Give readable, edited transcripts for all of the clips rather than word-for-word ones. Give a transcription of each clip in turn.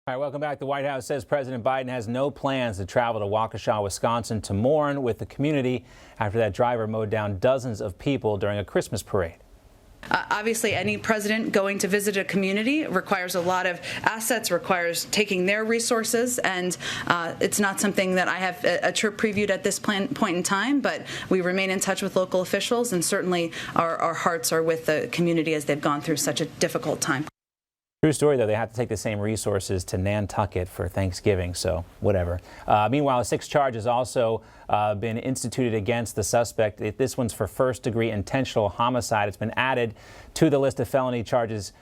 All right, welcome back. The White House says President Biden has no plans to travel to Waukesha, Wisconsin to mourn with the community after that driver mowed down dozens of people during a Christmas parade. Obviously, any president going to visit a community requires a lot of assets, requires taking their resources, and it's not something that I have a trip previewed at this point in time, but we remain in touch with local officials, and certainly our hearts are with the community as they've gone through such a difficult time. True story, though. They have to take the same resources to Nantucket for Thanksgiving, so whatever. Meanwhile, a 6th charge has also been instituted against the suspect. This one's for first-degree intentional homicide. It's been added to the list of felony charges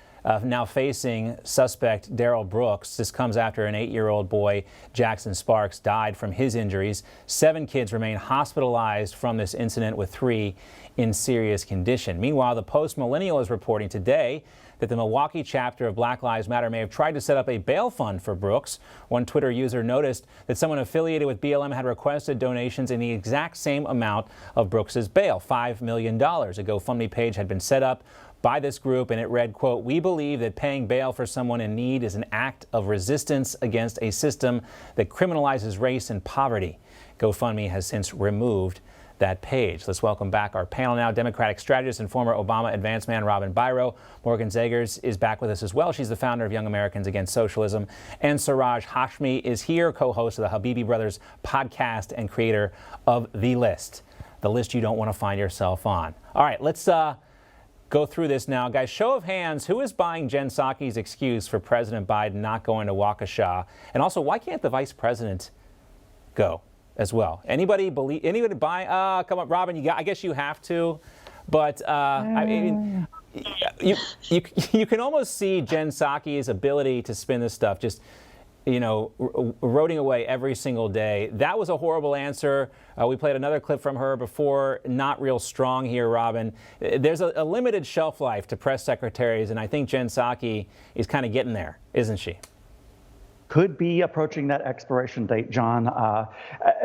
now facing suspect Darrell Brooks. This comes after an 8-year-old boy, Jackson Sparks, died from his injuries. 7 kids remain hospitalized from this incident, with 3 in serious condition. Meanwhile, the Post-Millennial is reporting today that the Milwaukee chapter of Black Lives Matter may have tried to set up a bail fund for Brooks. One Twitter user noticed that someone affiliated with BLM had requested donations in the exact same amount of Brooks's bail, $5 million. A GoFundMe page had been set up by this group, and it read, quote, "We believe that paying bail for someone in need is an act of resistance against a system that criminalizes race and poverty." GoFundMe has since removed that page. Let's welcome back our panel now. Democratic strategist and former Obama advance man Robin Biro. Morgan Zegers is back with us as well. She's the founder of Young Americans Against Socialism. And Siraj Hashmi is here, co-host of the Habibi Brothers podcast and creator of The List you don't want to find yourself on. All right, let's go through this now. Guys, show of hands, who is buying Jen Psaki's excuse for President Biden not going to Waukesha? And also, why can't the vice president go as well? Anybody buy? Come on, Robin. I guess you have to, but I mean, you can almost see Jen Psaki's ability to spin this stuff just, eroding away every single day. That was a horrible answer. We played another clip from her before. Not real strong here, Robin. There's a limited shelf life to press secretaries, and I think Jen Psaki is kind of getting there, isn't she? Could be approaching that expiration date, John.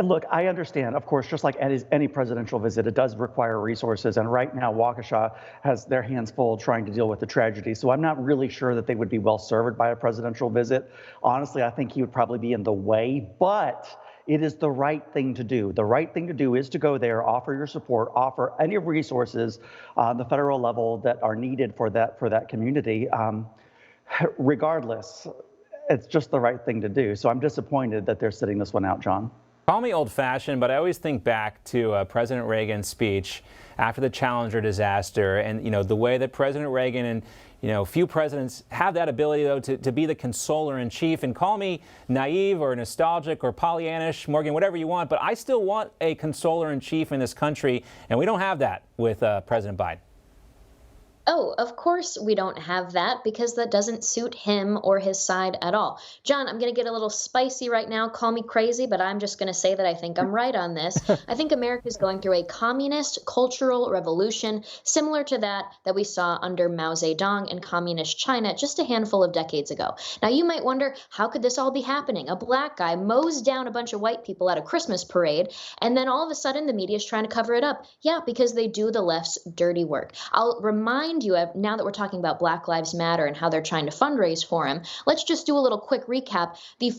Look, I understand, of course, just like any presidential visit, it does require resources. And right now, Waukesha has their hands full trying to deal with the tragedy. So I'm not really sure that they would be well served by a presidential visit. Honestly, I think he would probably be in the way, but it is the right thing to do. The right thing to do is to go there, offer your support, offer any resources on the federal level that are needed for that community. Regardless, it's just the right thing to do. So I'm disappointed that they're sitting this one out, John. Call me old-fashioned, but I always think back to President Reagan's speech after the Challenger disaster, and the way that President Reagan and few presidents have that ability, though, to be the consoler in chief. And call me naive or nostalgic or Pollyannish, Morgan, whatever you want, but I still want a consoler in chief in this country, and we don't have that with President Biden. Oh, of course we don't have that, because that doesn't suit him or his side at all. John, I'm going to get a little spicy right now. Call me crazy, but I'm just going to say that I think I'm right on this. I think America is going through a communist cultural revolution similar to that we saw under Mao Zedong in communist China just a handful of decades ago. Now, you might wonder, how could this all be happening? A black guy mows down a bunch of white people at a Christmas parade, and then all of a sudden the media is trying to cover it up. Yeah, because they do the left's dirty work. I'll remind you, now that we're talking about Black Lives Matter and how they're trying to fundraise for him, let's just do a little quick recap. The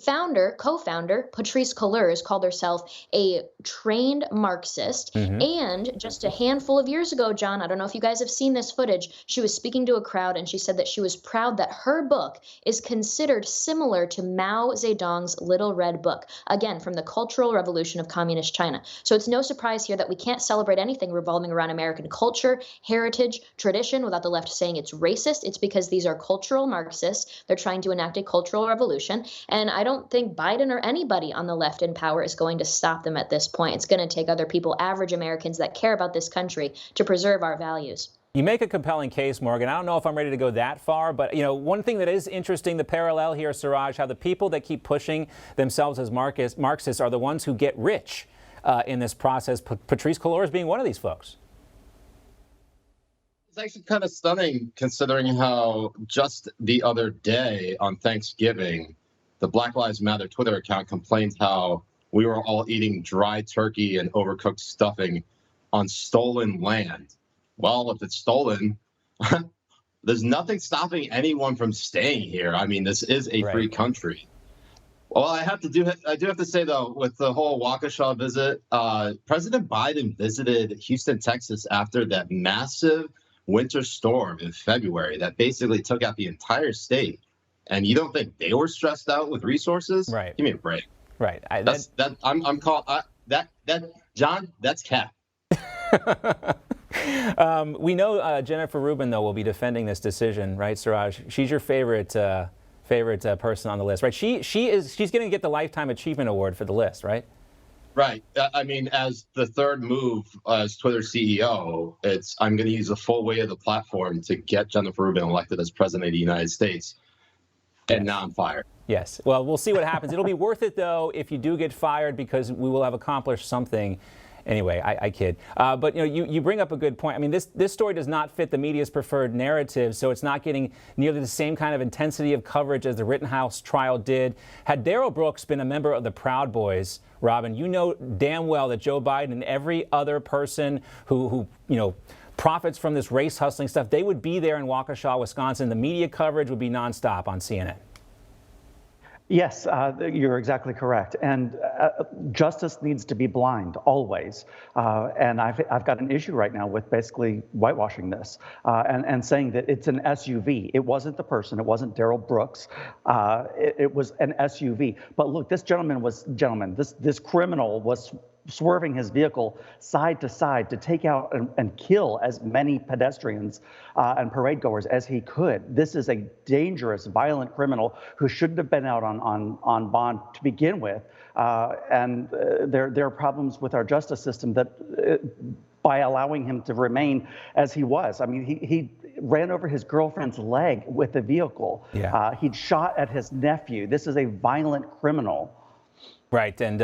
co-founder, Patrisse Cullors, called herself a trained Marxist. And just a handful of years ago, John, I don't know if you guys have seen this footage, she was speaking to a crowd and she said that she was proud that her book is considered similar to Mao Zedong's Little Red Book, again, from the Cultural Revolution of Communist China. So it's no surprise here that we can't celebrate anything revolving around American culture, heritage, tradition without the left saying it's racist. It's because these are cultural Marxists. They're trying to enact a cultural revolution. And I don't think Biden or anybody on the left in power is going to stop them at this point. It's going to take other people, average Americans that care about this country, to preserve our values. You make a compelling case, Morgan. I don't know if I'm ready to go that far, but one thing that is interesting, the parallel here, Siraj, how the people that keep pushing themselves as Marxists are the ones who get rich in this process. Patrisse Cullors being one of these folks. It's actually kind of stunning considering how just the other day on Thanksgiving, the Black Lives Matter Twitter account complained how we were all eating dry turkey and overcooked stuffing on stolen land. Well, if it's stolen, there's nothing stopping anyone from staying here. I mean, this is a free country. Well, I do have to say though, with the whole Waukesha visit, President Biden visited Houston, Texas after that massive winter storm in February that basically took out the entire state. And you don't think they were stressed out with resources? Right. Give me a break. Right. I'm called John. That's cap. We know Jennifer Rubin, though, will be defending this decision, right, Suraj? She's your favorite person on the list, right? She's going to get the Lifetime Achievement Award for the list, right? Right. I mean, as the third move as Twitter CEO, I'm going to use the full weight of the platform to get Jennifer Rubin elected as president of the United States. And now I'm fired. Yes. Well, we'll see what happens. It'll be worth it, though, if you do get fired, because we will have accomplished something. Anyway, I kid. But you bring up a good point. I mean, this story does not fit the media's preferred narrative, so it's not getting nearly the same kind of intensity of coverage as the Rittenhouse trial did. Had Darrell Brooks been a member of the Proud Boys, Robin, you know damn well that Joe Biden and every other person who profits from this race hustling stuff, they would be there in Waukesha, Wisconsin. The media coverage would be nonstop on CNN. Yes, you're exactly correct. And justice needs to be blind, always. And I've got an issue right now with basically whitewashing this and saying that it's an SUV. It wasn't the person. It wasn't Darrell Brooks. It was an SUV. But look, this criminal was swerving his vehicle side to side to take out and kill as many pedestrians and parade goers as he could. This is a dangerous, violent criminal who shouldn't have been out on bond to begin with. And there are problems with our justice system that by allowing him to remain as he was. I mean, he ran over his girlfriend's leg with the vehicle. Yeah. He'd shot at his nephew. This is a violent criminal. Right, and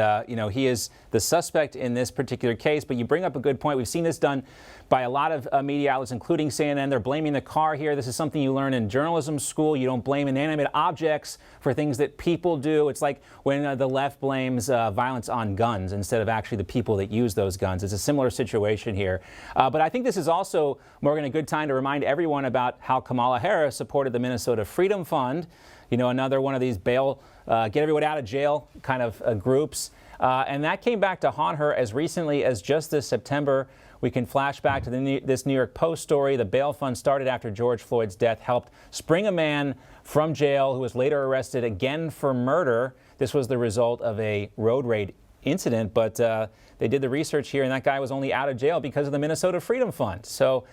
he is the suspect in this particular case, but you bring up a good point. We've seen this done by a lot of media outlets, including CNN. They're blaming the car here. This is something you learn in journalism school. You don't blame inanimate objects for things that people do. It's like when the left blames violence on guns instead of actually the people that use those guns. It's a similar situation here. But I think this is also, Morgan, a good time to remind everyone about how Kamala Harris supported the Minnesota Freedom Fund, another one of these get everyone out of jail kind of groups. And that came back to haunt her as recently as just this September. We can flash back to this New York Post story. The bail fund started after George Floyd's death helped spring a man from jail who was later arrested again for murder. This was the result of a road rage incident, but they did the research here, and that guy was only out of jail because of the Minnesota Freedom Fund. So,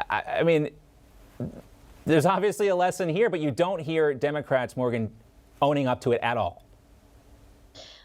I mean, there's obviously a lesson here, but you don't hear Democrats, Morgan, owning up to it at all.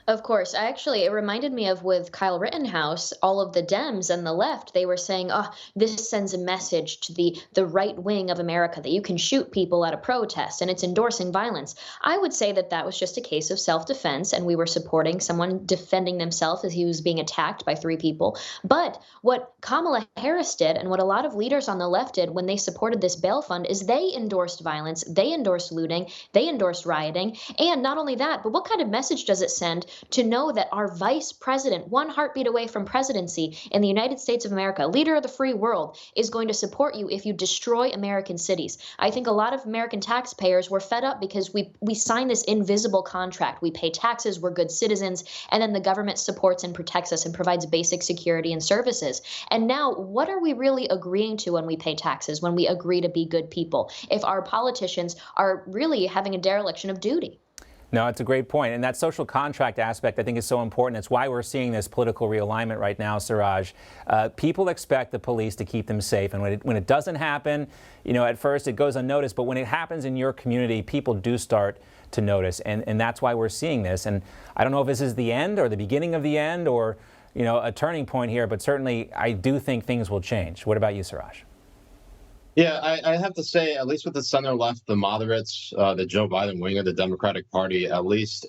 Of course. It reminded me of with Kyle Rittenhouse, all of the Dems and the left, they were saying, this sends a message to the right wing of America that you can shoot people at a protest and it's endorsing violence. I would say that was just a case of self-defense, and we were supporting someone defending themselves as he was being attacked by 3 people. But what Kamala Harris did, and what a lot of leaders on the left did when they supported this bail fund, is they endorsed violence, they endorsed looting, they endorsed rioting. And not only that, but what kind of message does it send to know that our vice president, one heartbeat away from presidency in the United States of America, leader of the free world, is going to support you if you destroy American cities? I think a lot of American taxpayers were fed up because we signed this invisible contract. We pay taxes, we're good citizens, and then the government supports and protects us and provides basic security and services. And now, what are we really agreeing to when we pay taxes, when we agree to be good people, if our politicians are really having a dereliction of duty? No, it's a great point. And that social contract aspect, I think, is so important. It's why we're seeing this political realignment right now, Suraj. People expect the police to keep them safe. And when it doesn't happen, at first it goes unnoticed. But when it happens in your community, people do start to notice. And that's why we're seeing this. And I don't know if this is the end or the beginning of the end or, a turning point here. But certainly, I do think things will change. What about you, Suraj? Yeah, I have to say, at least with the center left, the moderates, the Joe Biden wing of the Democratic Party, at least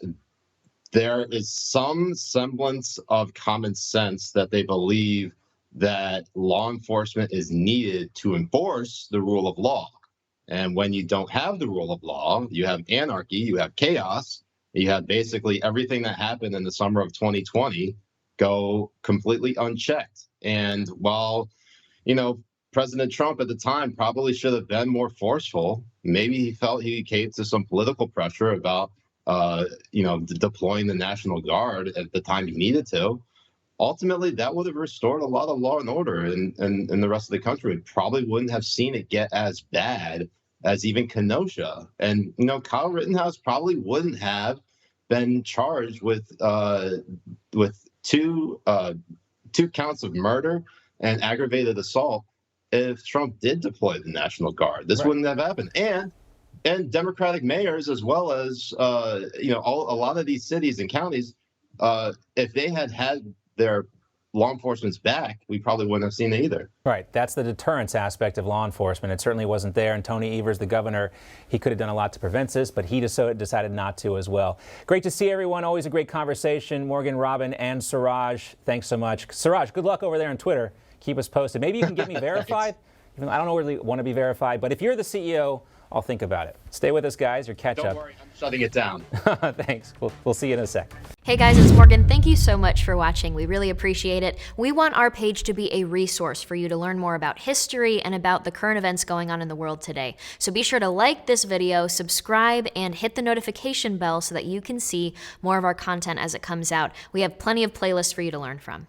there is some semblance of common sense that they believe that law enforcement is needed to enforce the rule of law. And when you don't have the rule of law, you have anarchy, you have chaos, you have basically everything that happened in the summer of 2020 go completely unchecked. And while, President Trump at the time probably should have been more forceful. Maybe he felt he caved to some political pressure about deploying the National Guard at the time he needed to, ultimately that would have restored a lot of law and order in the rest of the country. We probably wouldn't have seen it get as bad as even Kenosha. And, Kyle Rittenhouse probably wouldn't have been charged with two counts of murder and aggravated assault if Trump did deploy the National Guard. This wouldn't have happened. And Democratic mayors, as well as a lot of these cities and counties, if they had their law enforcement's back, we probably wouldn't have seen it either. Right. That's the deterrence aspect of law enforcement. It certainly wasn't there. And Tony Evers, the governor, he could have done a lot to prevent this, but he decided not to as well. Great to see everyone. Always a great conversation. Morgan, Robin, and Siraj, thanks so much. Siraj, good luck over there on Twitter. Keep us posted. Maybe you can get me verified. I don't really want to be verified, but if you're the CEO, I'll think about it. Stay with us, guys. Your catch-up. Don't worry, I'm shutting it down. Thanks. We'll see you in a sec. Hey guys, it's Morgan. Thank you so much for watching. We really appreciate it. We want our page to be a resource for you to learn more about history and about the current events going on in the world today. So be sure to like this video, subscribe, and hit the notification bell so that you can see more of our content as it comes out. We have plenty of playlists for you to learn from.